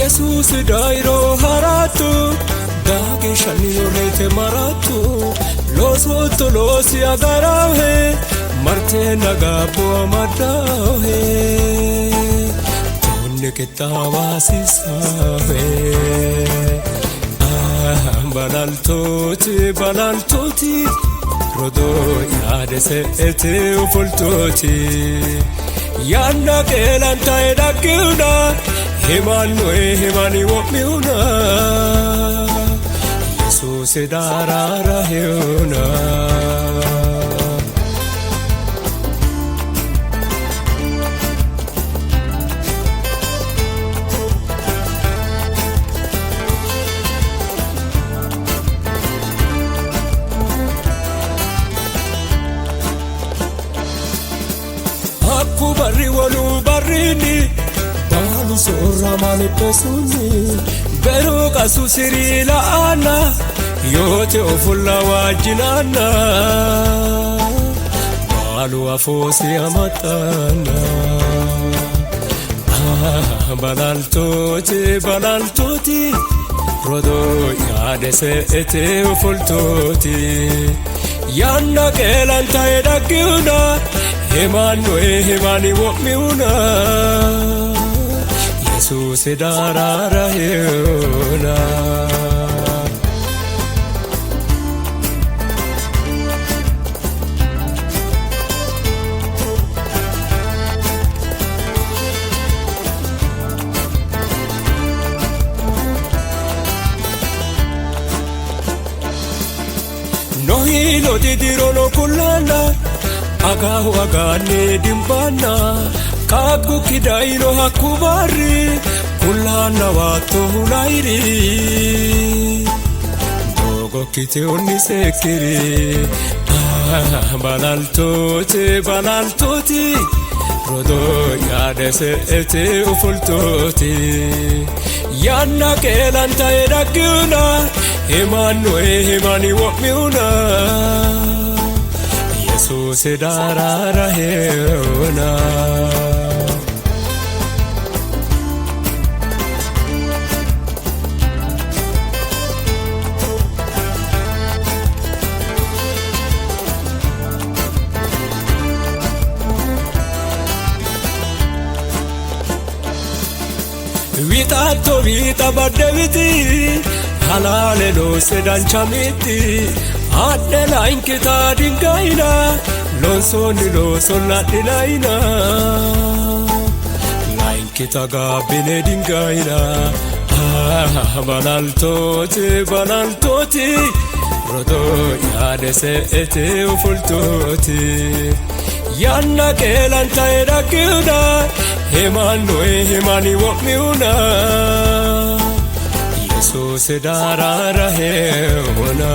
Jesus dairo haratu dage shani olete maratu losoto losi agarahe marte nagapo madahe tonne ketawasi sahe balaltooti rodo yaadese ete ufoltooti yanna kelanta edakuna himani wopmiuna Jesus darara heuna Barri wolu barrini balu sorra male pesuni bero kasu sirila ana yote ofulla wajinana balu afosi amatana balaltooti rodo yaadese ete ufoltooti yanna kelanta edakuna himani wopmiuna Jesus darara heuna no hilo didiro no kulana agahu agane dimbana kagu kidaino hakubari kulana watu hulairi dogo kite unisekiri balaltooti rodo yaadese ete ufoltooti yanna kelanta edakuna himani wopmiuna Jesus darara heuna vita badeviti halale lo sedan chamiti adela inkita dingaina lonsoni lo sonna dinaina la inkita gabine dingaina balaltooti rodo yaadese ete ufoltooti yanna kelanta edakuna himani wopmiuna Jesus darara heuna